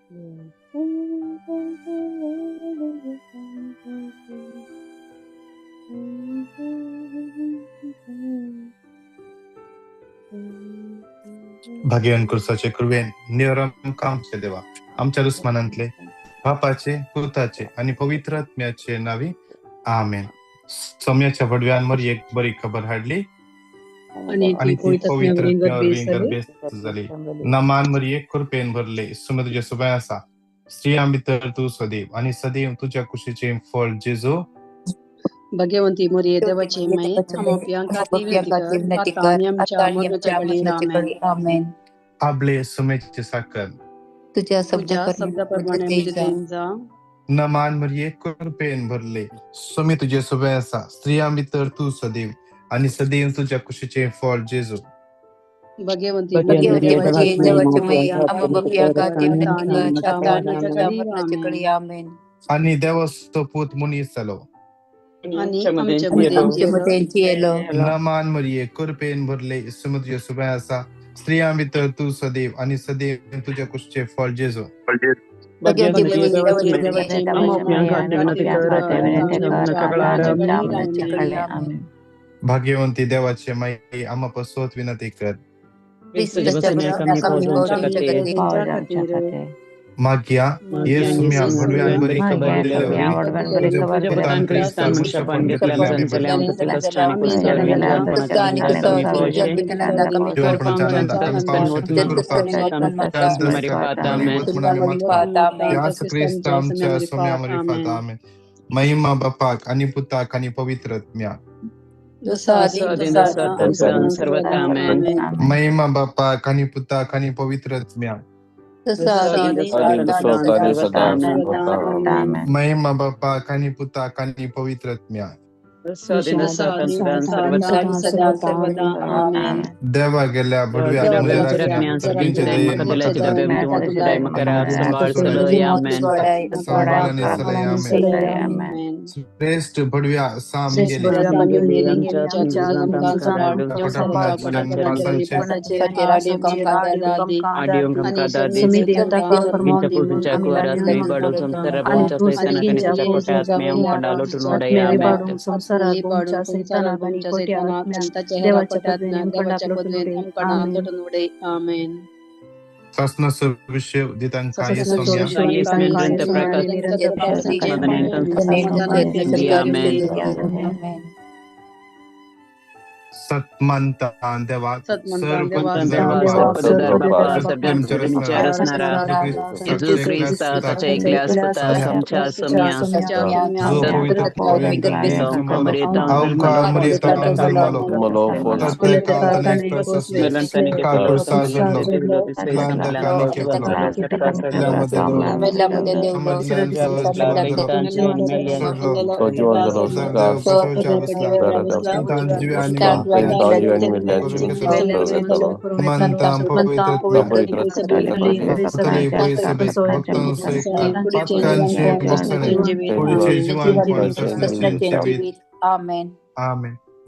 भाग्यवान कुर्साचे कृपेन निरंक आमचे देवा, आमच्या दुस्मनांतले बापाचे, पुताचे आणि पवित्र आत्म्याचे नावी आमेन. सौम्याच्या वडव्यांवर एक बरी खबर हाडली आणि ती पवित्र आत्म्यावर गर्भेस्त झाली. नमान मरिये कृपेन भरले, सुमे तुझ्या सुभय असा. स्त्रिया भितर तू सदैव आणि सदैव तुझ्या कुशीचे फळ जेजो. भगवंती मरिये देवाची माई, आमोप्यांका ती विनती कर, आता आणि आमच्या मरणाच्या वेळी आमेन. आबले सुमेचे साकर तुझ्या शब्दाप्रमाणे मुझे जा. नमान मरिये कृपेन भरले, सुमे तुझे सुभय असा. स्त्रिया भितर तू सदैव आणि सदैव तुझ्या कुशीचे फळ जेजो. भगवंती देवाची माई, आमोप्यांका ती विनती कर, आता आणि आमच्या मरणाच्या वेळी आमेन. आणि देवाचो पूत मुनीस जालो आणि आमच्या मध्ये येलो. नमान मरिये कृपेन भरले, सुमे तुझे सुभय असा. स्त्रिया भितर तू सदैव आणि सदैव तुझ्या कुशीचे फळ जेजो. भगवंती देवाची माई, भाग्यवंती देवाचे माई, आम्हापासून विनंती कर. माग्या येसुम्या भडव्यांबरी खबर दिल्यावर पुतान क्रिस्तान मुशपान घेतलेल्या आम्ही महिमा बापाक आणि पुताक आणि पवित्र आत्म्या. महिमा बापाक आणि पुताक आणि पवित्र आत्म्या. महिमा बापाक आणि पुताक आणि पवित्र आत्म्या. देवा गेल्या भडव्या श्रेष्ठ भडव्या साम गेले विषय सत्मंता देवा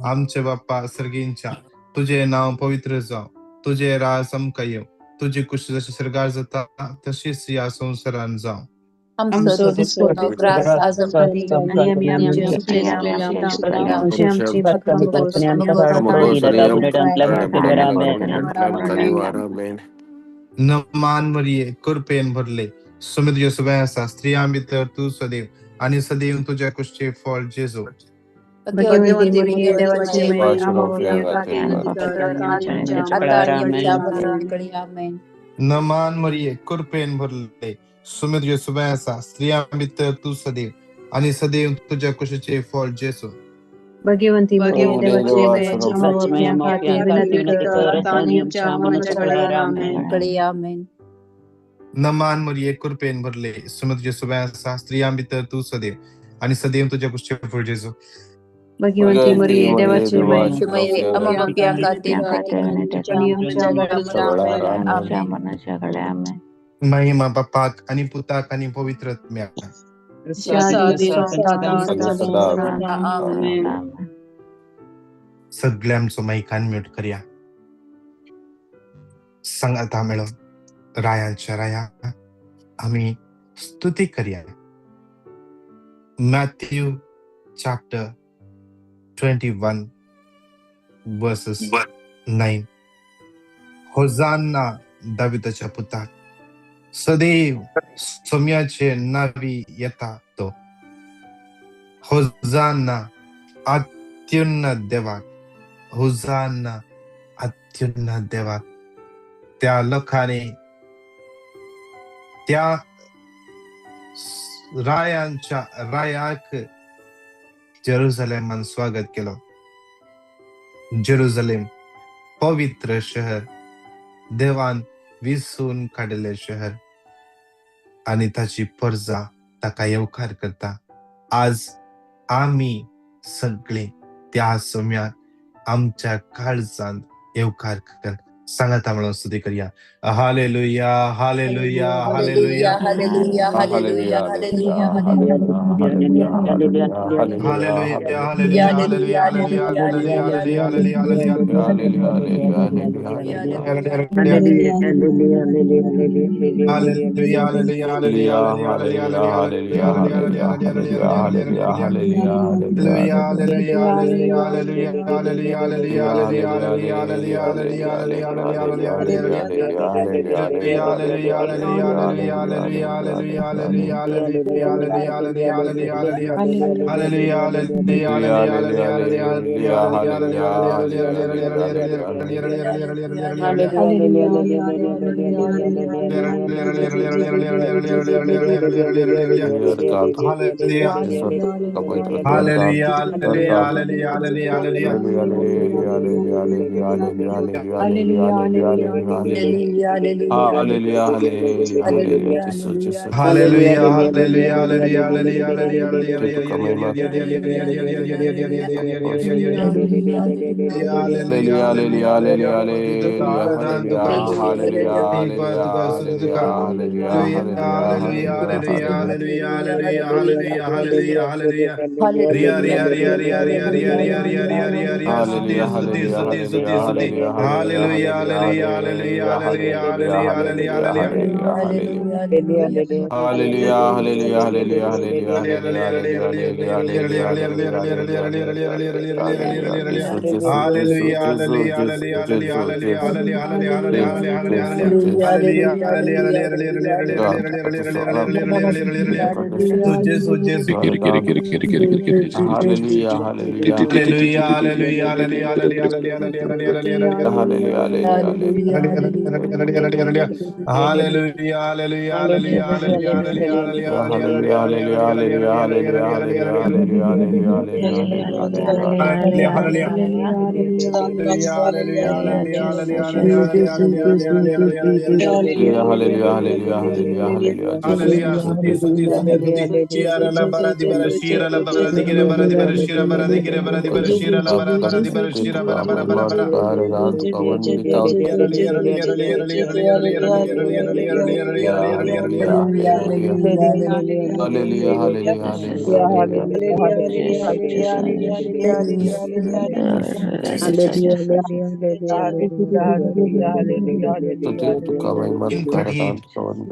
आमचे बाप्पा सर्गींच्या तुझे नाव पवित्र जाव, तुझे राज समकाय, तुझी कुशी जशी सरगार जाता तशीच या संसारान जाव. नमान मरिये कृपेन भरले, सुमे तुझे सुभय असा. स्त्रिया भितर तू सदैव आणि सदैव तुझ्या कुशीचे फळ जेजो. नमान मरिये कृपेन भरले, सुमे तुझे सुभय असा. स्त्रिया भितर तू सदैव आणि सदैव तुझ्या कुशीचे फळ जेजो. भगवंती नमान मरिये कृपेन भरले, सुमे तुझे सुभय असा. स्त्रिया भितर तू सदैव आणि सदैव तुझ्या कुशीचे फळ जेजो. भगवंती मरिये देवाची महिमा बापाक आणि पुताक आणि पवित्र आत्म्या. सगळ्यांचं माईकान म्यूट करूया. सांगाता मेळो रायांच्या राया आम्ही स्तुती करूया. Matthew chapter 21 verses 9. होजान्ना दाविदाच्या पुता, सदैव सौम्याचे नावी येता तो. होजान्ना अत्युन्नत देवा, होजान्ना अत्युन्नत देवा. त्या लोकांनी त्या रायाक जेरुसलेमान स्वागत केलं. जेरुसलेम पवित्र शहर, देवान विसून काढले शहर आणि त्याची प्रजा ताका येवकार करता. आज आम्ही सगळे त्या सौम्यात आमच्या काळजांत येवकार कर. सांगता म्हणून स्तुती करूया. Hallelujah, hallelujah, hallelujah, hallelujah, hallelujah, hallelujah, hallelujah, hallelujah, hallelujah, hallelujah,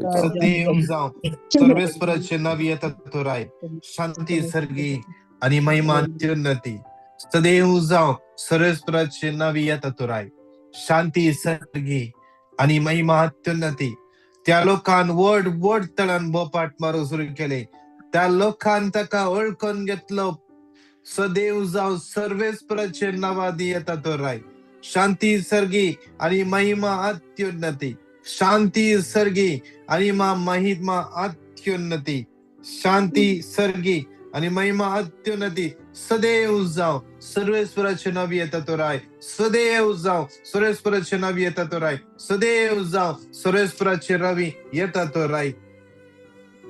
सदैव जाऊ सर्वेश्वराचे नाव येतात तो राय. शांती सर्गी आणि महिमा अत्युन्नती. सदैव जाऊ सर्वेश्वराचे नाव येतात तो राय. शांती सर्गी आणि महिमा अत्युन्नती. त्या लोकांन वड तळान बोपाट मारू सुरू केले. त्या लोकांन ताका ओळखून घेतलं. सदैव जाऊ सर्वेश्वराचे नावादी येतात तो राय. शांती सर्गी आणि महिमा अत्युन्नती. शांती सर्गी आणि महिमा अत्युन्नती. शांती सर्गी आणि महिमा अत्युन्नती. सदैव जाऊ सर्वेश्वराचे नाव येतात तो राय. सदैव जाऊ सर्वेश्वराचे नाव येतात तो राय. सदैव जाऊ सर्वेश्वराचे रवी येतात तो राय.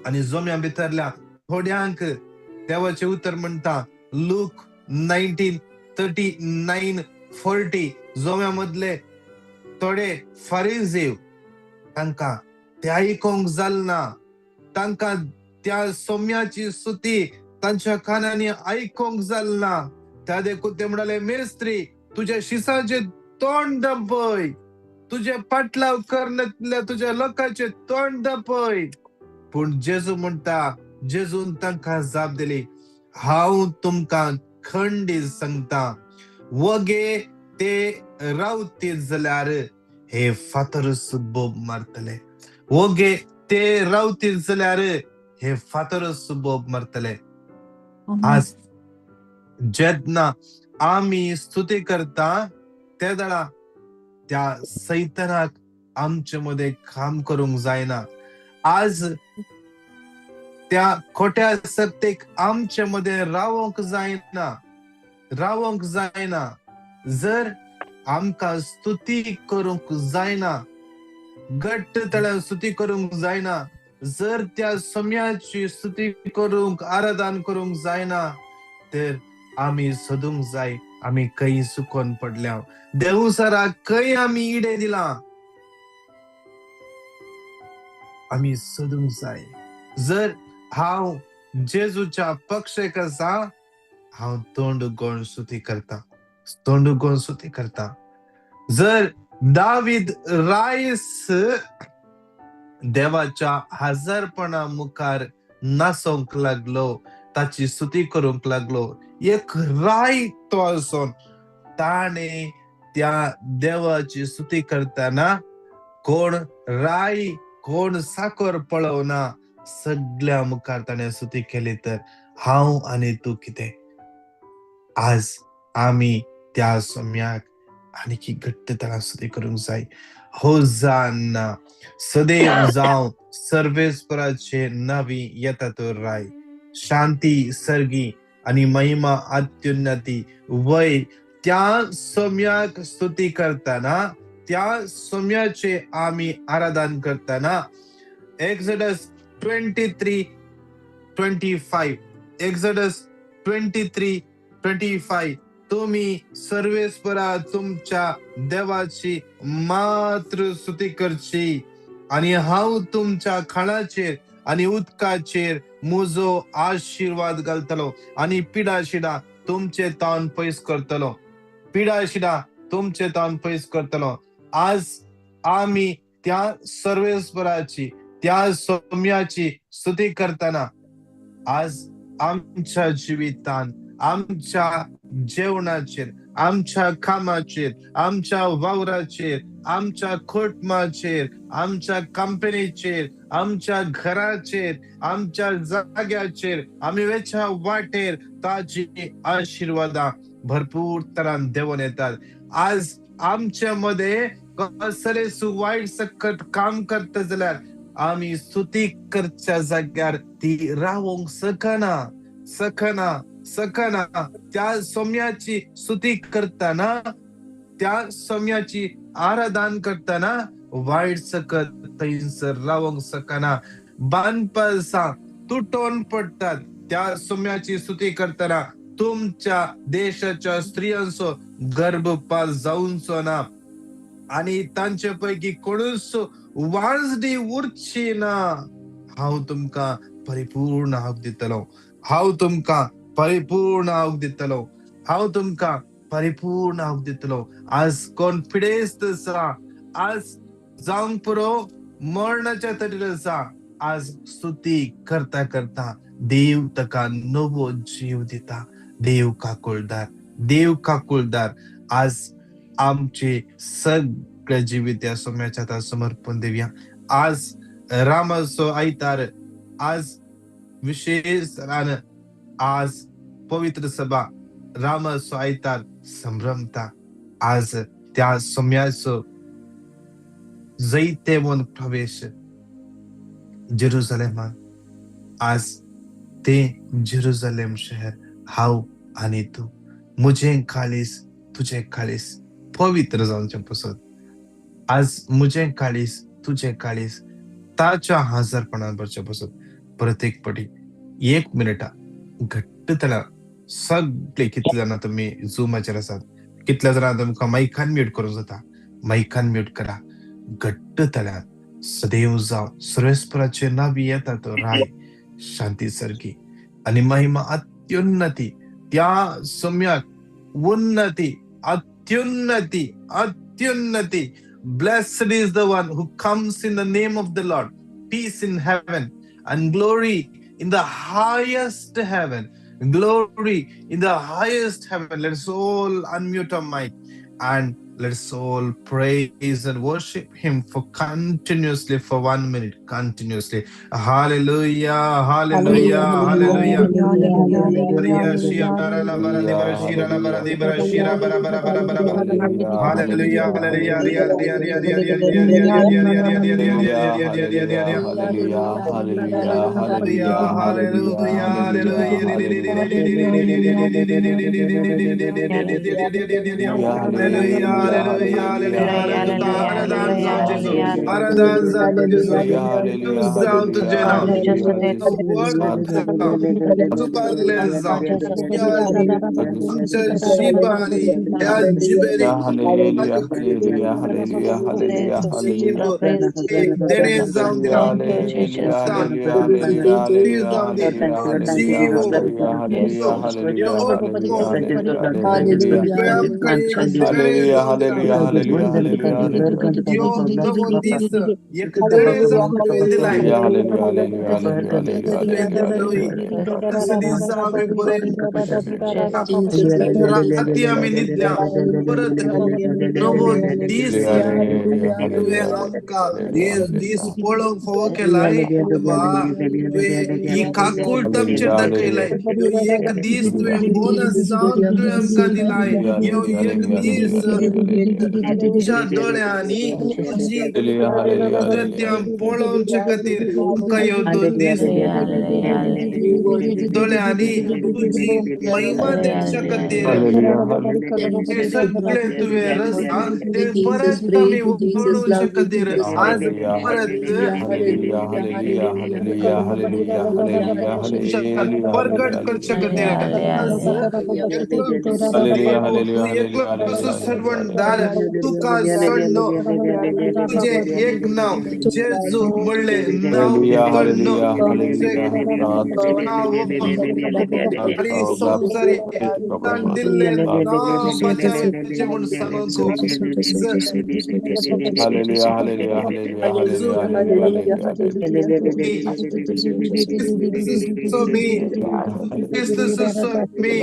आणि जोम्या भितरल्या थोड्यांक देवाचे उत्तर म्हणता लूक 19:39-40. जोम्या मधले थोडे फारिझेव तांका ते आयकोंक जालना. तांका त्या सौम्याची स्तुती तांच्या कानांनी ऐकूंक जालना. त्या देखून ते म्हणाले, मेस्त्री तुझ्या शिसाचे तोंड दपय, तुझे पाटलाव करण्यातल्या तुझ्या लोकांचे तोंड दपय. पूण जेजू म्हणटा, जेजून तांकां जाप दिली, हांव तुमकां खंडीत सांगता, वगे ते रावतीत जाल्यार हे फातर बोब मारतले. वगे ते रावतीत जाल्यार हे फातर बोब मारतले. आज जेन्ना आम्ही स्तुती करता त्या वेळा त्या सैतानाक आमच्या मध्ये काम करूंक जायना. आज त्या खोट्या सत्तेक आमच्या मध्ये रावोंक जायना. जर आमकां स्तुती करूंक जायना, घट्ट तळ्यान स्तुती करूंक जायना, जर त्या सम्याची स्तुती करूंक आराधन करूंक जायना, तर आम्ही सोदूंक जाय आम्ही खंय चुकोन पडल्या. देव सरा खंय आम्ही इडे दिला, आम्ही सोदूंक जाय. जर हांव जेजूच्या पक्षाक आसा, हांव तोंड उगडून स्तुती करता. जर दावीद रायस देवाच्या हजारपणा मुखार नाचोंक लागलो, ताची स्तुती करूंक लागलो, एक राय तो आसून ताणे त्या देवाची स्तुती करताना कोण राय कोण साखर पळवना, सगळ्या मुखार ताणे स्तुती केली. तर हांव आनी तू कितें? आज आम्ही त्या सम्याक आणखी घट्ट तळान स्तुती करूंक जाय. होजान्ना, सदैव जावं सर्वेस्पराचे नावी येता तो राय. शांती सर्गी आणि महिमा अत्युन्नती वय त्या सम्याक स्तुती करताना, त्या सम्याचे आम्ही आराधन करताना. एक्झोडस 23:25 एक्झोडस 23:25 तुम्ही सर्वेस्परा तुमच्या देवाची मात्र स्तुती करची, आणि हांव तुमच्या खाणाचेर आणि उदकाचेर म्हजो आशीर्वाद घालतलो, आणि पिडाशिडा तुमचे ताण पयस करतलो. आज आम्ही त्या सर्वेस्पराची, त्या सम्याची स्तुती करताना, आज आमच्या जिवितान, आमच्या जेवणाचेर, आमच्या कामाचेर, आमच्या वावराचेर, आमच्या कुटुंबाचेर, आमच्या कंपनीचेर, आमच्या घराचेर, आमच्या जाग्याचेर, आम्ही वेच्या वाटेर ताची आशीर्वादा भरपूर तरान देवून येतात. आज आमच्या मध्ये कसले वाईट सकट काम करता जाल्यार आम्ही स्तुती करच्या जाग्यार ती रावोंक सकना. त्या सम्याची स्तुती करताना, त्या सम्याची आराधन करताना वाईट सकट थंयसर रावोंक सकना. बांदपासा तुटून पडतात त्या सम्याची स्तुती करताना. तुमच्या देशाच्या स्त्रियांचो गर्भपात जावचो ना, आणि तांचे पैकी कोणूच वांजडी उरची ना. हांव तुमकां परिपूर्ण हांव दितलो. आज कॉन्फिडन्स आसा, आज जावंक पुरो मरणाच्या तटेर आसा. आज स्तुती करता करता देव ताका नवो जीव दिता. देव काकुळदार. आज आमचे सगळे जिवीत या सम्याच्या हातात समर्पण देऊया. आज रामाचो आयतार, आज विशेष आज पवित्र सभा रामाचो आयतार संभ्रमता. आज त्या सम्याचो जैते मन प्रवेश जेरुसलेमान. आज ते जेरुसलेम शहर हांव आनी तू, मुझे काळीस तुझे काळीस पवित्र जावचे पसत. आज मुझे काळीस तुझे काळीस ताच्या हजारपणान भरचे पसत. प्रत्येक पटी 1 मिनिटा घट्ट त्याला सगळे कितले जाणां तुम्ही झूमाचेर आसात, कितल्या जाणां तुमकां मायकान म्यूट करूंक जाता, मायकान म्यूट करा. घट्ट तळ्यात सदैव जावं सर्वेस्पराचे नावी येता तो राय. शांती सर्गी आणि महिमा अत्युन्नती त्या सम्याक उन्नती अत्युन्नती. Blessed is the one who comes in the name of the Lord. Peace in heaven and glory in the highest heaven. Glory in the highest heaven. Let's all unmute our mic and let's all praise and worship Him for continuously for 1 minute, continuously. Hallelujah, hallelujah, hallelujah. Hallelujah, Shira la bara di bara, Shira la bara di bara, Shira bara bara bara bara bara. Hallelujah, hallelujah, ria ria ria ria ria ria ria ria ria ria ria ria ria ria ria ria ria ria. Hallelujah, hallelujah, Hallelujah, hallelujah, hallelujah, hallelujah, hallelujah. Hallelujah, hallelujah, hallelujah. Hara danza ao Jesus. Hara danza ao Jesus. Nos alto de nós. Workão. Superlezão. Amca Jibani. É a Jiberi. hallelujah, hallelujah, hallelujah, hallelujah. Denezão de nós. Visão de Jivo. Eu amo. Am carinho Hallelujah, Jiberi. hallelujah, hallelujah, hallelujah. Dio novodisa, ek tereza tuvedilai, Hallelujah, hallelujah, hallelujah, hallelujah, tuvediloi, sediza me pore, ratia minidya, परत novodisa, तुवे हमका ये दिस पळो फो केलाय वा तुवे ही काकुल तमचे दकेलाय यो एक दिस तुवे बोनस साउंड तुवे हमका दिलाय यो एक दिस तुझ्या डोळ्यांनी तुझी कृत्या पळोवचे खातीर तुका ह्यो 2 दीस डोळ्यांनी तुझी महिमा देखच्या खातीर हे सगळे तुवे रस्ता ते परत आम्ही वळूचे खातीर आज परत प्रकट करचे खातीर आज तू एकलो सर्वंटदार तुका सोडलो तुझे एक नाव जेजू म्हणले नाव कडनो तुझे नाव आणि संसारी दिल्ले नामाचे म्हणून सांगू hallelujah, hallelujah, hallelujah, hallelujah, hallelujah, so me this is so me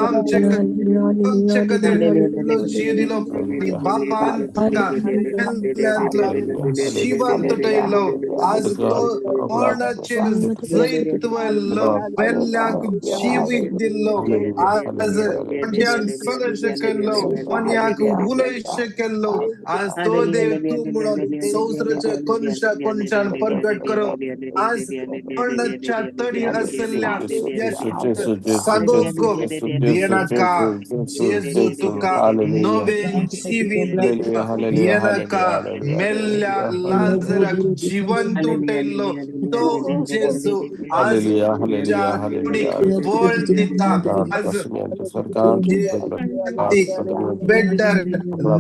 आमचे खातीर लो जीव दिलो आणि बापान तुका मेल्ल्यांतलो जिवंत ठेयलो आज तो मरणाचेर जैत व्हेल्लो मेल्ल्यांक जिवीत दिल्लो आज कोणत्यान सगळें केल्लो कोणयाक उलयशें केल्लो आज तो देव तू म्हणून संवसाराचे कोणशान प्रगट करो आज मरणाच्या तडी आसल्या सागोको येनाका जेजू तुका नवें जिवीत दिता येनाका मेल्ल्या लाजराक जिवंत उठयल्लो तो जेजू आज तुझ्या कुडीक बळ दिता आज बेटर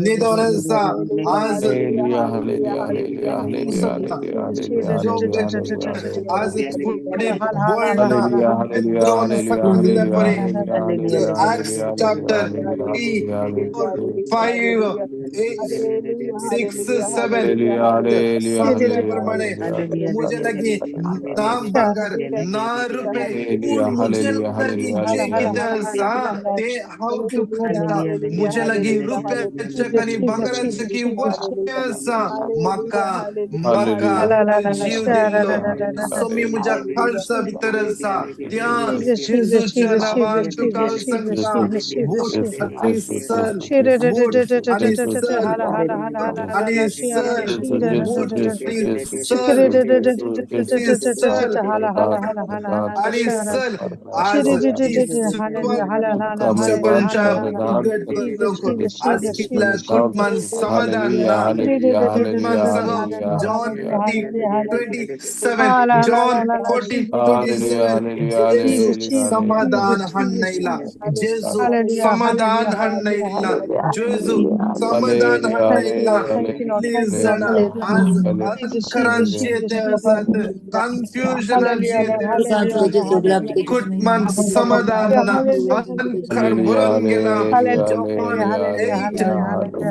निदोनसा आज आज कुडी बोलना दोन सांगितले परे Acts chapter 3, 4, 5, 6, 7 सांगितले प्रमाणे मुझे लगी ना बगर ना रुपए पूर्ण मुझे लगी जे किदसा ते हाउ टू खाता मुझे लगी रुपए चकनी बंगराच की वर्षसा मका मका जीव दिल्लो सोमी मुझा खालसा भितरसा त्या जेजूच्या नावान तुका सांगता वोट आणि सन वोट आणि सन आणि सन वोट आणि सन आणि सन आज ती कोणच्या प्रगट करू आज कितला कुटमान समाधान ना कुटमान सांगो जॉन 40:27 जॉन 40:27 जेजू समाधान हाडनयला जेजू समाधान हाडनयला जेजू समाधान समाधान Hallelujah, हाडयला hallelujah, कितले जण आज अंधकारांचे ते असत कन्फ्युजनांचे ते असत कुटमान समाधान ना अंधकार भरून गेला जॉन 8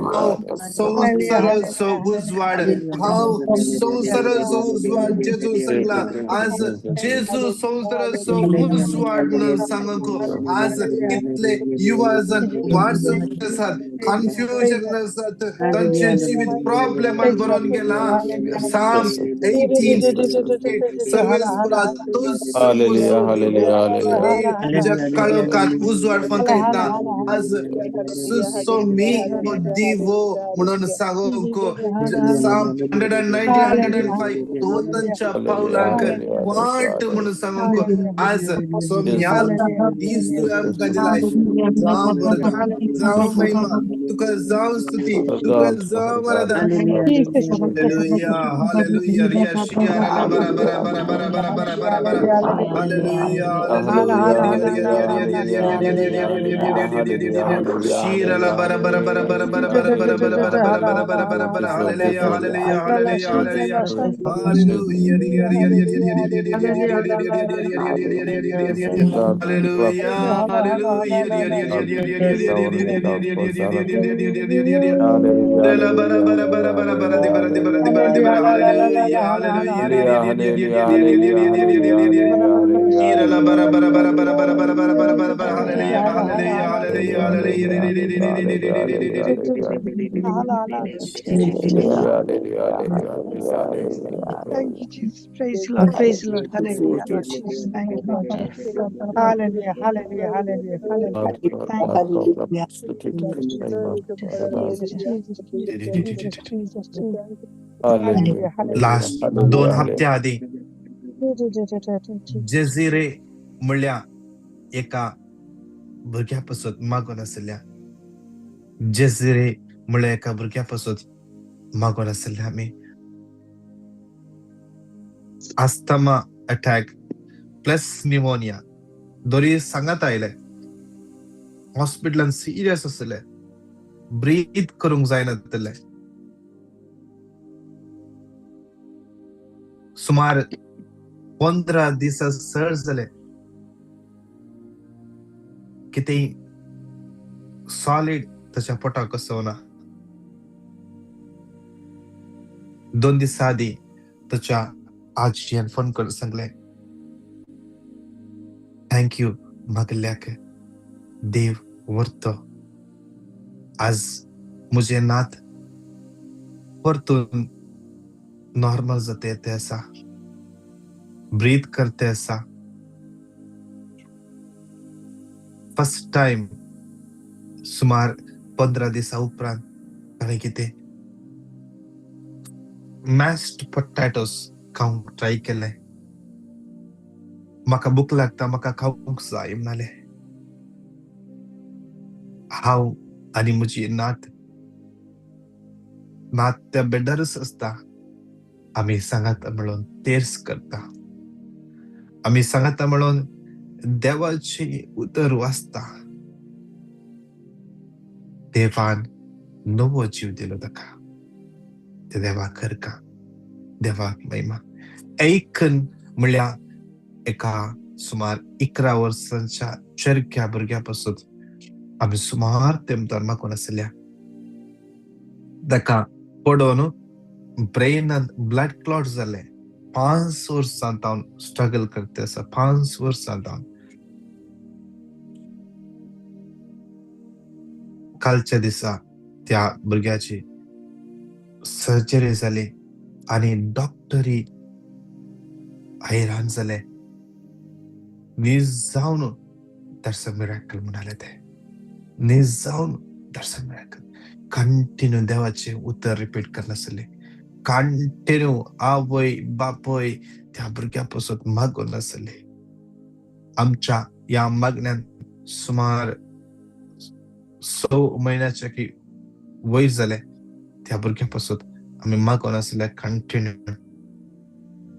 हांव संसाराचो उजवाड हांव संसाराचो उजवाड जेजू सांगला आज जेजू संसाराचो उजवाड म्हणून सांगको आज कितले युवा जण वाट आसात कन्फ्युजन आसात तांचे जीवित प्रॉब्लेमान भरून गेला साम 18 सर्वेस्पुरा तोच तुझ्या काळोखात उजवाड फंकयता आज सुसो मी दिवो म्हणून सांगोको साम 119 तो तांच्या पावलांक वाट म्हणून सांगोको आज सोम्या तीच तुवें आमकां दिलाय जावं बरं जावं महिमा तुका जावं स्तुती तुका जावं आराधना हालेलुया हालेलुया रिया शिया ला बरा बरा बरा बरा बरा बरा बरा बरा हालेलुया हालेलुया रिया रिया रिया रिया रिया रिया रिया रिया रिया शिया ला बरा बरा बरा बरा बरा बरा बरा बरा बरा बरा बरा बरा बरा hallelujah hallelujah hallelujah hallelujah hallelujah रिया रिया रिया रिया रिया रिया रिया रिया हालेलुया हालेलुया रिया रिया रिया रिया रिया रिया बरा बरा बरा बरा बरा दे बरा दे बरा दे बरा दे बरा हालेलुया हालेलुया शीरा ला बरा बरा बरा बरा बरा बरा बरा बरा बरा बरा hallelujah hallelujah hallelujah Thank you, Jesus. Praise the Lord. Praise the Lord. Hallelujah, Lord Jesus. Thank you, Lord Jesus. Hallelujah, hallelujah, hallelujah, hallelujah. Thank you, Jesus. Hallelujah, hallelujah. Last 2 हप्ते आधी जझिरे म्हणल्या एका भुरग्यापासून मागून आसल्या जझिरे म्हणल्या एका भुरग्यापासून मागून आसल्या आमी अस्थमा अटॅक प्लस न्युमोनिया दोरी सांगात आयले हॉस्पिटलान सिरियस आसले ब्रीथ करूंक जायनासले सुमार 15 दीस सर जाले कितें सॉलिड ताच्या पोटाक कसवना 2 दीस आदी ताच्या आजीन फोन करून सांगले थँक्यू मागल्याक देव व्हरतो आज मुझे नात परतून नॉर्मल जाते येते आसा ब्रीथ करते आसा फर्स्ट टाइम सुमार 15 दिसा उपरांत ताणें कितें मॅश्ड पोटॅटोस खावंक ट्राय केले म्हाका भूक लागता म्हाका खावंक जाय म्हणाले हांव आनी म्हजी नात त्या बेडारूच आसता आमी सांगात म्हणून तेर्स करता आमी सांगात म्हणून देवाची उतर वाचता देवान नवो जीव दिलो ताका ते देवाक करका देवाक महिमा ऐकन म्हणल्यार एका सुमार 11 वर्सांच्या चरक्या भुरग्यापासून आमी सुमार तेंमतान मागून आसल्या ताका पडोवन ब्रेनान ब्लड क्लॉट जाले 5 वर्सां हांव स्ट्रगल करते आसा 5 वर्सां हांव कालच्या दिसा त्या भुरग्याची सर्जरी जाली आनी डॉक्टरी हैरान जाले न्हीज जावन दॅट्स अ मिरेकल म्हणाले ते न्हीज जावन दॅट्स अ मिरेकल कंटिन्यू देवाचे उतर रिपीट करनासले कंटिन्यू आवय बापय त्या भुरग्यापासून मागून आसले आमच्या या मागण्यान सुमार 6 म्हयन्याचे की वयर जाले त्या भुरग्यापासून आमी मागून आसले कंटिन्यू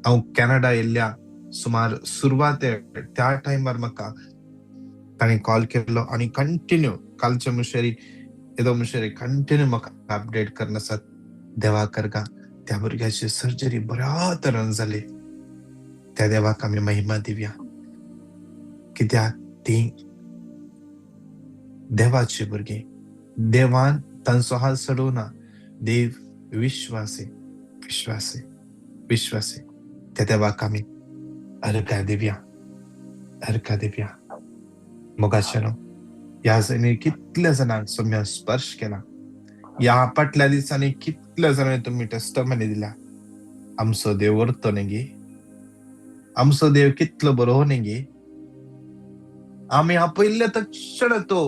हांव कॅनडा येयल्ल्या सुमार सुरवातेर त्या टायमार म्हाका ताणें कॉल केलो आनी कंटिन्यू कालच्या मुशेरी येदो मुशेरे कंटिन्यू म्हाका अपडेट करनासत देवा करगा त्या भुरग्याची सर्जरी बऱ्या तरेन जाली. त्या देवाक आमी महिमा दिवया, कित्याक ती देवाची भुरगी. देवान तांचो हात सोडूना. देव विश्वासी विश्वासी विश्वासी. त्या देवाक आमी अर्घा दिवया, अर्घा दिवया. मोगाचेनो ह्या जाणी कितल्या जाणांक सोम्या स्पर्श केला. ह्या फाटल्या दिसांनी कितल्या जाणांनी तुमी टेस्टमनी दिला. आमचो देव व्हरतो न्ही गे, आमचो देव कितलो बरो न्ही गे. आमी आपयल्ल्या तक्षण तो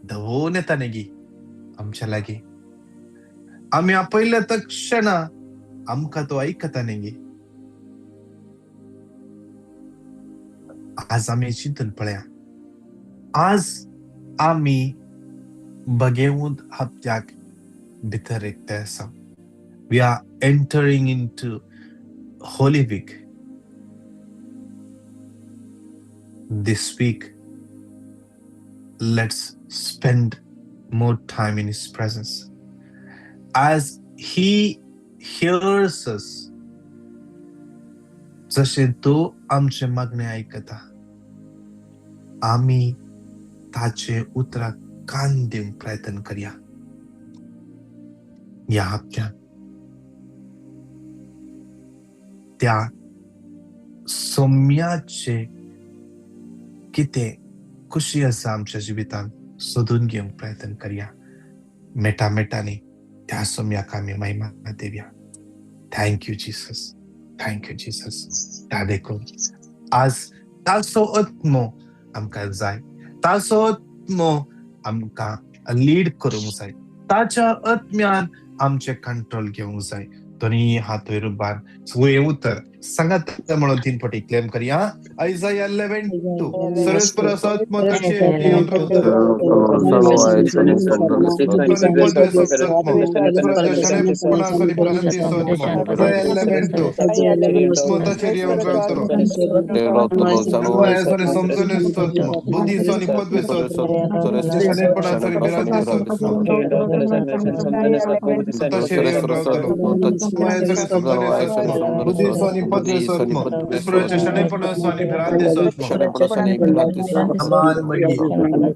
धांवून येता न्ही गे आमच्या लागीं. आमी आपयल्ल्या तक्षण आमकां तो आयकता न्ही गे. आज आमी चिंतून पळया, आज आमी बगेवूंत हप्त्याक भितर एकटे आसा. We are entering into holy week. This week, let's spend more time in His presence. As He hears us, जशे तो आमचे मागणे आयकता, आमी ताचे उतराक कान दिवंक प्रयत्न करया. ह्या हप्त्यात त्या सौम्याचे कितें खुशी आसा आमच्या जिवितांत सोदून घेवंक प्रयत्न करया. मेटांनी त्या सौम्याक आमी महिमा दिवया. Thank you Jesus, thank you Jesus. त्या देखून आज ताचो आत्मो आमकां जाय, ताचो आत्मो आमकां लीड करूंक जाय, ताच्या आत्म्यान आमचे कंट्रोल घेवंक जाय. दोनी हात वयर उबार हे उतर सांगात म्हणून 3 फावटी क्लेम करया. आयजाया 11:2 सर्वेस्पराचो आत्मो ताचेर येवन रावता.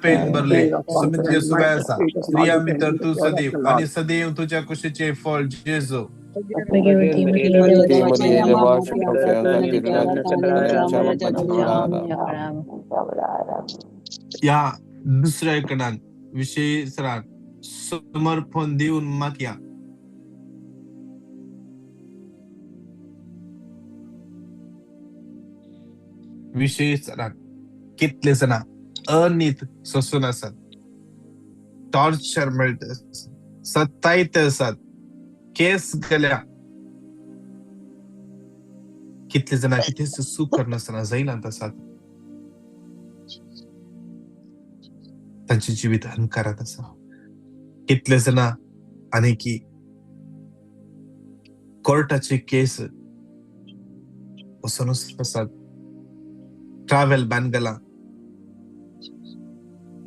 पेन भरले सुमित सुबैसा स्त्रिया मित्र तू सदैव आणि सदैव तुझ्या कुशीचे फळ जेजू. या दुसऱ्या कडल्यान विशेषरान समर्पण दिवन मागया. विशेषरान कितले जाणां अनित सोसून आसात, टॉर्चर मेळटा, सतायत आसात, केस गेल्या. कितले जाणां कितें सुख करनासतना जैलांत आसात. तांचे जिवीत अंधकारात आसा. कितले जाणां आनी की कोर्टाची केस वचून आसात. ट्रॅव्हल बॅन गेला,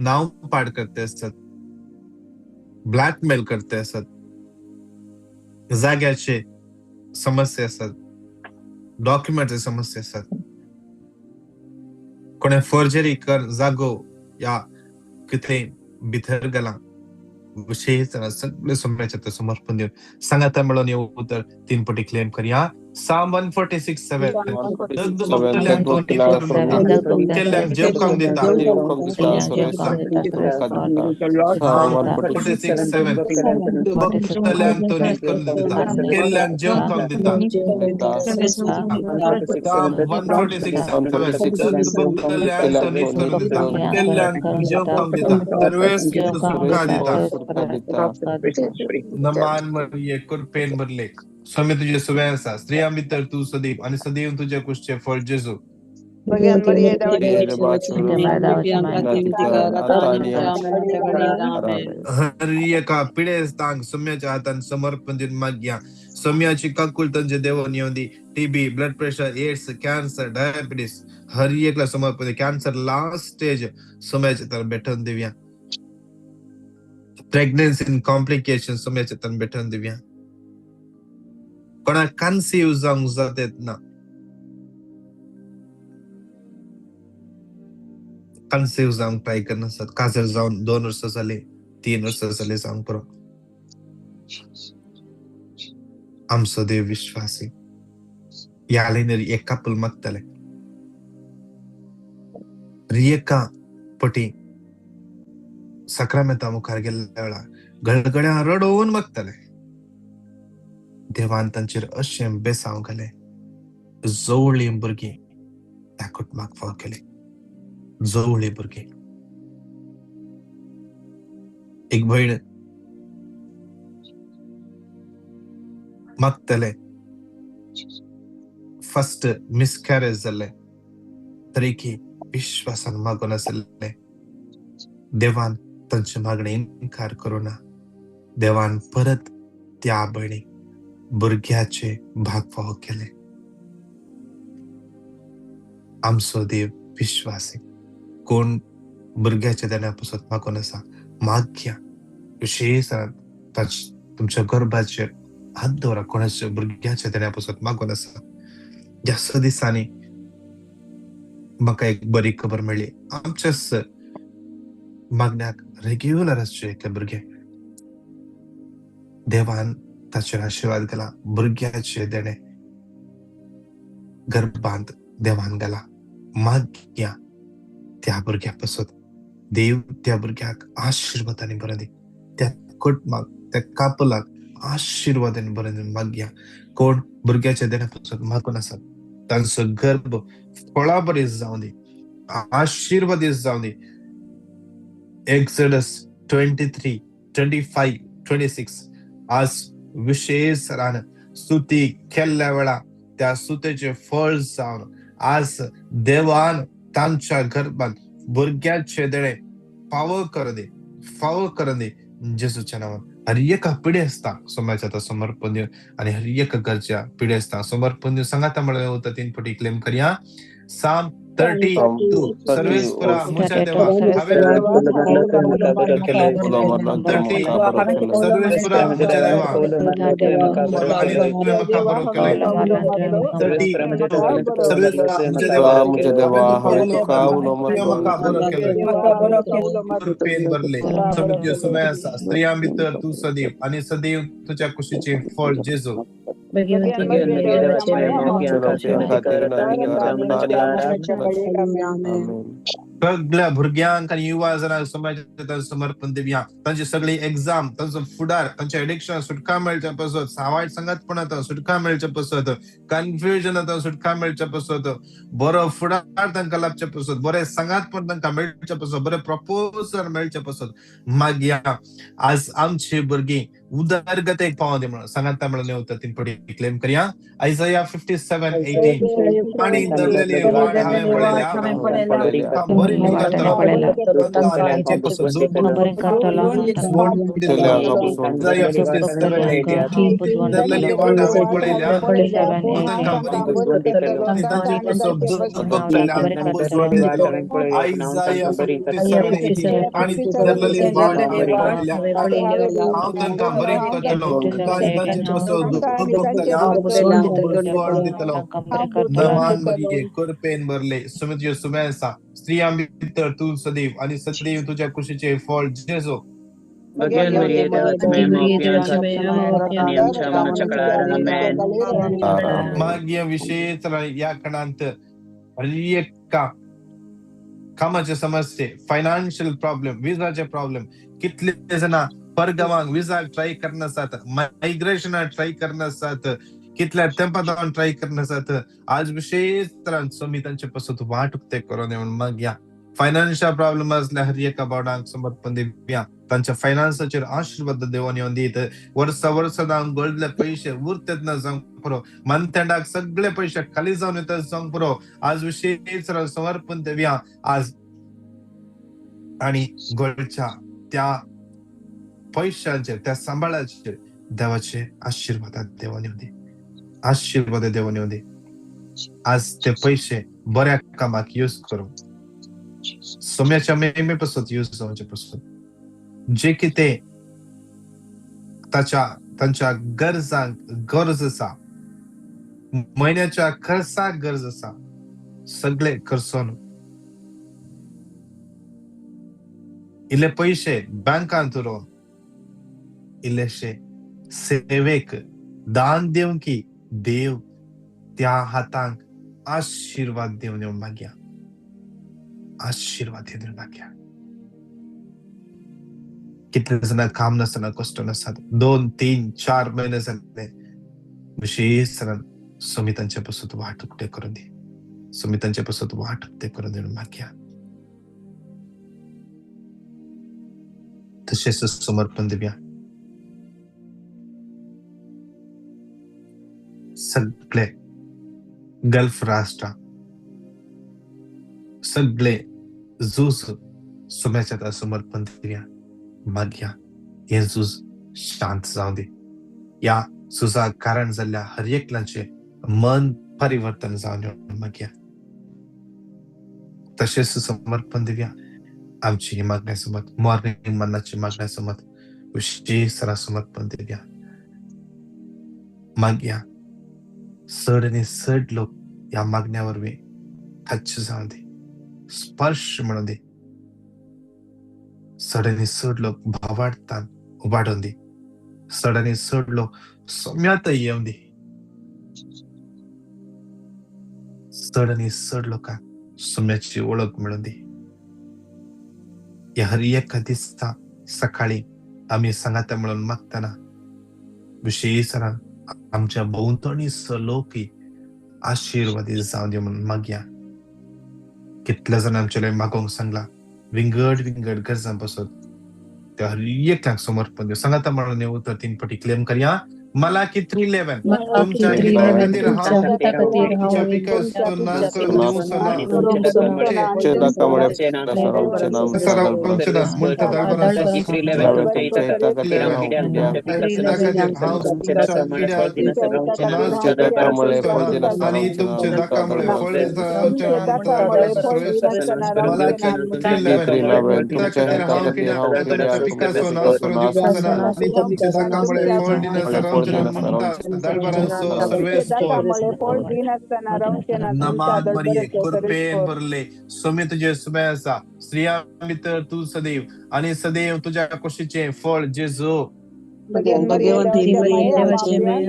नाव पाड करते असतात, ब्लॅकमेल करते असतात, जाग्याचे समस्या असतात, डॉक्युमेंटचे समस्या असतात. कोणे फॉर्जरी कर जागो या कितें भितर गेला. विशेष सगळे सोम्याचे समर्पण देऊन सांगात म्हणून येऊ उतर 3 फावटी क्लेम करया. Psalm 146:7 नमान मरिये कुरपेन भरले स्वामी तुझे सुबैसा स्त्रिया मित्र तू सदैव आणि सदैव तुझ्या कुशीचे फळ जेजू. हर एका पिढे स्थान सौम्याच्या हातान समर्पण दिन मागया. सौम्याची काकुल तंजे देवन येऊन दी. TB, blood pressure, AIDS, cancer, diabetes हर एकला समर्पण. कॅन्सर लास्ट स्टेज सौम्याच्या तर भेटून देऊया. प्रेग्नेन्सी कॉम्प्लिकेशन सोम्याचे तन भेटून दिव्या कोणा कन्सीव जाऊन जातात ना कन्सीव जाऊन ट्राय करण्यासाठी काजल जाऊन 2 वर्ष झाले 3 वर्ष झाले जाऊन करो आमचं देव विश्वासी याले एक कपल मगतले रियका पटी सक्रामेता मुखार गेल्या वेळा गळगड्या रडवून मगतले देवान तांचेर अशें बेसांव घाले जवळी भुरगी त्या कुटुंबाक फाव केले जवळी भुरगी एक भयण मगतले फर्स्ट मिसकॅरेज जाले तरी की विश्वासान मागून आसले देवान तांचे मागणे इन्कार करूना देवान परत त्या भयणीक भुरग्याचे भागफाव केले आमचो देव विश्वासी कोण भुरग्याच्या देण्यापासून मागून आसा माग्या विशेष तुमच्या गर्भाचेर हात दवरा कोणाच्या भुरग्याच्या देण्यापासून मागून आसा ह्या दिसांनी म्हाका एक बरी खबर मेळ्ळी आमच्याच मागण्याक रेग्युलर आसचे एक भुरगे देवान ताचेर आशीर्वाद घाला भुरग्याचे देणे गर्भांत देवान घाला माग्या त्या भुरग्यापासून देव त्या भुरग्याक आशीर्वादाने बरें दी त्या कुटुंबाक त्या कापलाक आशीर्वादाने बरें दी माग्या कोण भुरग्याच्या देण्यापासून मागून आसात तांचो गर्भ फळा बरी जावं दी आशीर्वादीत जावं दी एक्सोडस 23, 25, 26 आज विशेष रान स्तुती केल्ल्या वेळा त्या स्तुतेचे फळ जावन आज देवान तांच्या गर्भात भुरग्याचे देणे फावो कर दे जेजूच्या नावान हर एका पिढी असता सोम्याच्या समर्पण दिव आणि हर एका घरच्या पिढी असता समर्पण दिव सांगा त्यामुळे होता 3 पटी क्लेम करूया साम 32 सर्वेस्परा मुझे देवा हवे सर्वेस्परा मुझे देवा आणि तुझे मकाबरो केले 32 सर्वेस्परा मुझे देवा हवे तू काउलो मकाबरो केले पेन भरले समित्य समय स्त्रिया मित्र तू सदैव आणि सदैव तुझ्या खुशीचे फळ जेजू सगळ्या भुरग्यांक आणि युवा जनांक समाजात समर्पण दिवया तांचे सगळी एग्जाम तांचो फुडार तांचे एडिक्शन सुटका मेळच्या पासत सावायट संगतपणांत सुटका मेळच्या पासत कन्फ्युजनांत सुटका मेळच्या पासत बरो फुडार तांकां लाभच्या पासत बरे संगतपण तांकां मेळच्या पासत बरे प्रपोजल मेळच्या पासत मागया आज आमची भुरगीं उदरगतेक पावो दी म्हणून सांगाता म्हणून येता 3 पटी क्लेम करूया आयझाया 57:18 आणि दरलेले वाड हांवें पळयल्या बरी करतलो तांचे पासून बरी करतलो आयझाया 57:18 दरलेले वाड हांवें पळयल्या तांकां बरी तांचे पासून आयझाया 57:18 आणि दरलेले वाड हांवें पळयल्या हांव तांकां बरी करतलो तांचे पासून नमान मरिये करपेन भरले सुमित्य सुमेसा स्त्रिया मित्र तू सदैव आणि सदैव तुझ्या खुशीचे फळ जेजू माग्य विशेष या खणांत का कामाचे समस्ये फायनान्शियल प्रॉब्लेम विजाचे प्रॉब्लेम कितले जना परगावांक विजा ट्राय करनासात मायग्रेशन ट्राय करनासात कितल्या तेंपान ट्राय करनासात आज विशेष तरान समितांचे पासून वाट उक्ते करून येवन मग या फायनान्शियल प्रॉब्लेम असल्या हर एका बावडांक समर्पण दिवया तांच्या फायनान्साचेर आशीर्वाद देवान येवन दीत वर्सां गळदले पैसे उरतेत ना जावंक पुरो मंथेंडाक सगळे पैसे खाली जावन येतात जावंक पुरो आज विशेष समर्पण देवया आज आणि गोळच्या त्या पैशांचेर त्या सांभाळाचेर देवाचे आशीर्वाद देवान येवन दी आशीर्वाद देवान येवन दी आज ते पैसे बऱ्या कामाक यूज करू सोम्याच्या मेमेपासून यूज जावचे पासून जे कितें त्यांच्या गरजेचा महिन्याच्या खर्चा गरजेचा सगळे खर्चून इले पैसे बँकांत उरून इलेशे सेवेक दान देऊन की देव त्या हातांक आशीर्वाद देऊन माग्या आशीर्वाद देऊन माग्या. कितले जण काम नसताना कष्ट नसतात 2, 3, 4 महिने झाले विशेष सुमितांच्या पासून वाहतूक ते करून दे सुमितांच्या पासून वाहतूक ते करून देऊन माग्या. तसेच समर्पण देऊया. सगळे गल्फ राष्ट्र सगळे झूज सुम्याच्या समर्पण देऊया माग्या. हे झूज शांत जाऊ दे. या झुजा कारण झाल्या हर एकल्याचे मन परिवर्तन जाऊन माग्या. तसेच समर्पण देऊया. आमची मागण्यासोबत मॉर्निंग मनाची मागण्यासोबत विशेष समर्पण देऊया माग्या. सड आणि सड लोक या मागण्यावर मी टच जाऊ दे स्पर्श म्हणून दे. सड आणि सड लोक भावाडतान उभाडून दे. सड आणि सड लोक सौम्यात येऊन दे. सड आणि सड लोकांक सौम्याची ओळख मिळून दे. या हर एका दिवसा सकाळी आम्ही संगाता मिळून मागताना विशेष आमच्या भोवतणी लोक आशीर्वादी जाऊ दे म्हणून माग्या. कितल्या जण आमच्या मागोंक सांगला विंगड विंगड गरजांपासून त्या हर एकांक समर्पण देऊ. संगाता म्हणून उत्तर 3 पटी क्लेम करूया. मलाकी 3:11 तुमच्या हिताखातीर हांव तुमच्या पिकाचो नाश करून दिवचो ना. दाखवामुळे आमचे नाम म्हणटा दाखवामुळे फळ दिला आणि तुमचे दाखवामुळे फळ तुमच्या हिताखातीर हांव तुमच्या पिकाचो नाश करून दिवचो ना. आणि तुमचे दाखवामुळे फळ दिनाचा रामचंद्र म्हणता दळबरांचो सर्वेस्पोर नमान मरिये कृपेन भरले सोमे तुझे सुबह आसा स्त्रिया मित्र तू सदैव आणि सदैव तुझ्या कुशीचे फळ जेजू. भगवंती मरिये देवाचे मेळ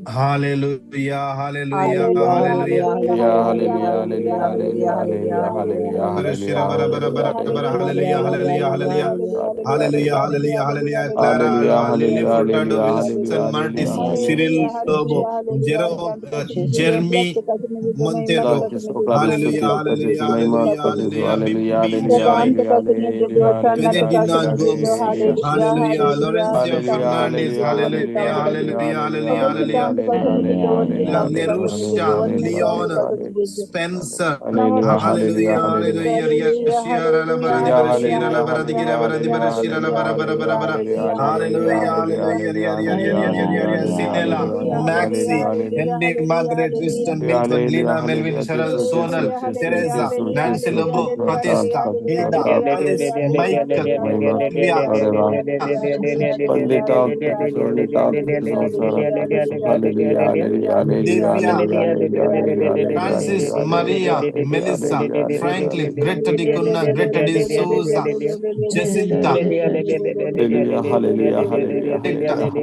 hallelujah hallelujah hallelujah hallelujah hallelujah hallelujah hallelujah hallelujah hallelujah hallelujah hallelujah hallelujah hallelujah Clara hallelujah Furtado Wilson Martis Cyril Lobo Jeremy Monteiro hallelujah hallelujah hallelujah hallelujah hallelujah Benedina Gomes, Hallelujah, Lorenzo Fernandez, Hallelujah, Hallelujah, Hallelujah, Hallelujah, Lerusha, Leon, Spencer, Hallelujah, Hallelujah, Shira la Baradi, Shira la Baradi, Baradi, Shira la Barabara, Hallelujah, Hallelujah, Sinela, Maxi, Henry, Margaret, Tristan, Milton, Lina, Melvin, Cheryl, Sonal, Teresa, Nancy Lobo, Protesta, Hilda, Alice, Michael, Francis, Maria, Melissa, Franklin, Greta Di Cunha, Greta Di Souza, Jacinta,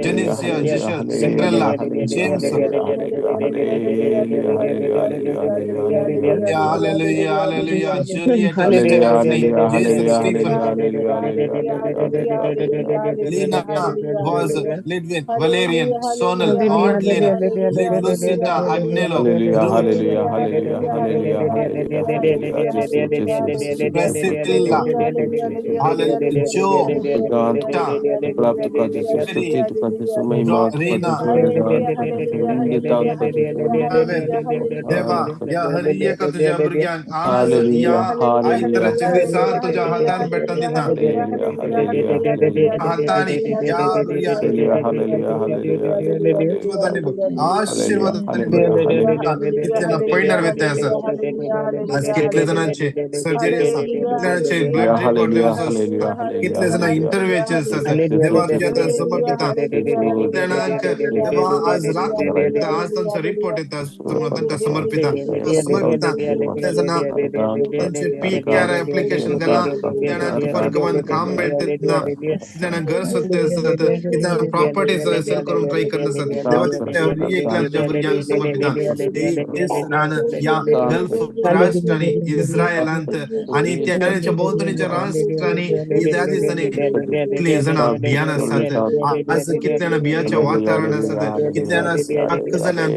Genesia, Joshua, Cinderella, James, Hallelujah, Hallelujah, Juliet, Stephanie, Jason, Stephen, Lina, was Lidwin, Valerian, Sonal, Audlin, Lidlusita, Agnello, Priscilla, Joe, Rina, Deva, या हर एक तुझ्या भुरग्यांक आज या आयतराच्या दिसा तुझ्या हातान भेटन आशीर्वाद दिता Hallelujah, hallelujah, hallelujah. हाताने या भुरग्यांक Hallelujah, hallelujah, hallelujah, hallelujah. Hallelujah, आशीर्वादाने hallelujah, भरता hallelujah. कितल्यांना पैणार वेता असत आज कितले जणांचे सर्जरी आसा कितले जणांचे ब्लड रिपोर्ट Hallelujah, देवचो आसा hallelujah, hallelujah, कितले जण hallelujah. इंटरव्यूचे आसात Jesus, देवा तुझ्या हातान Jesus, समर्पिता Jesus, कितले जाणांक देवा आज रात आज तांचो रिपोर्ट येता म्हणून तांकां समर्पिता समर्पिता कितले जाणां तांचे पीकेआर एप्लिकेशन घाला कितले जाणांक वर्गवान काम मेळटा ना कितले जाणां घर सोदते आसत कितले जाणां प्रॉपर्टी सेल करून ट्राय करना आसत देवा एकल्या तुझ्या भुरग्यांक समर्पिता या गल्फ राष्ट्रांनी इस्रायलांत आणि त्याच्या भोंवतणीच्या राष्ट्रांनी ह्या दिसांनी कितले जाणां भियान आसात आज कितले जाणां भियाच्या वातावरण आसात कितले जाणां स्टक जाल्यांत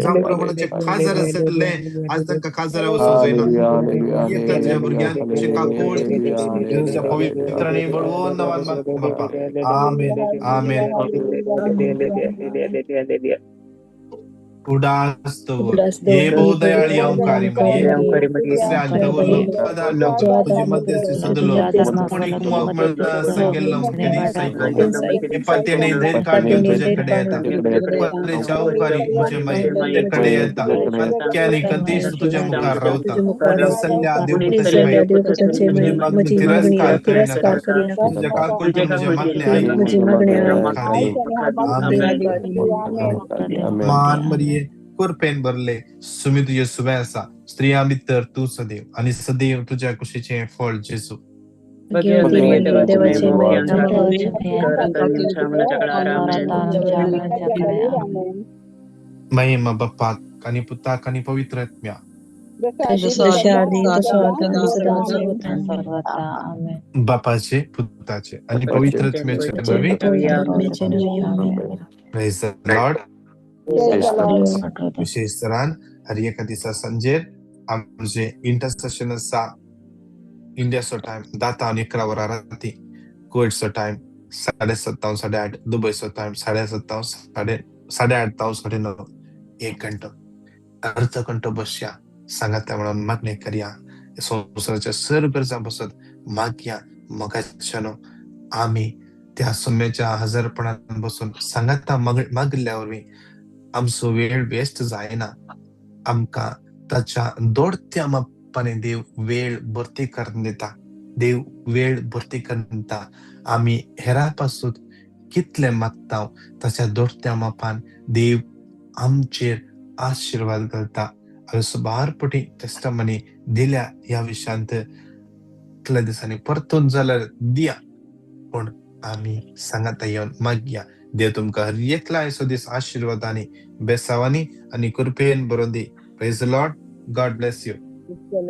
ज्या प्रमाणाचे खाजार आसले आज तांकां खाजारा वचूंक जायना एकल्या तुझ्या भुरग्यांचे काकूळ तुझ्या पवित्रांनी बडवून नांवान मागता बापा आमेन आमेन उडास्तव ये बहुदयाळी अवकारी मरिये श्राद्धवल्लो पदार्लो तुझे मध्यस्थी सुदलो पुणी कुमार संगेल्लो केदी सैकोंगा विपत्तीने धैर्य काढून तुझ्याकडे येतात विपत्तीच्या अवकारी मुझे मय तुझ्याकडे येता पत्क्याने कधीच तुझ्या मुखार रावता पुणी सल्ल्या देवपुताचे मय तुझे मागणी तिरस्कार करीनाका तुझ्या काकुळचे मुझे मागणे ऐकून खाली आमेन मान मरिये कुरपेन भरले सुमी तुझे सुबह असा स्त्रिया भितर तू सदैव आणि सदैव तुझ्या कुशीचे फळ जेसू महिमा बाप्पाक आणि पुताक आणि पवित्र आत्म्या बापाचे पुताचे आणि पवित्र आत्म्याचे नवी प्रेज द लॉर्ड विशेष तरान हर एका दिसा संजेर आमचे इंटरसेशन आसा इंडियाचो टाइम 10 ta 11 वरां राती कुवेटचो time 7:30 ta 8:30 दुबईचो time 7:30 ta 8:30 ta 9:30 1 घंटो अर्ध घंटो बसया सांगात म्हणून मागणी करया संवसाराच्या सर्व गरजा बसत मागया मगाच्यानो आम्ही त्या सम्याच्या हजरपणात बसून सांगाता मागल्या वरवीं आमचो वेळ वेस्ट जायना आमकां ताच्या दोडत्या मापाने देव वेळ भरती करून दिता देव वेळ भरती करून दिता आम्ही हेरा पासून कितले मागता ताच्या दोडत्या मापान देव आमचेर आशीर्वाद घालता बारपटी टेस्टमनी दिल्या ह्या विशयांत इतल्या दिसांनी परतून जाल्यार दिया पण आम्ही सांगाता येऊन मागया देव तुमकां हर एकला आयचो दीस आशीर्वादांनी बेसावांनी आणि कृपेन बरोवन दी praise the Lord God bless you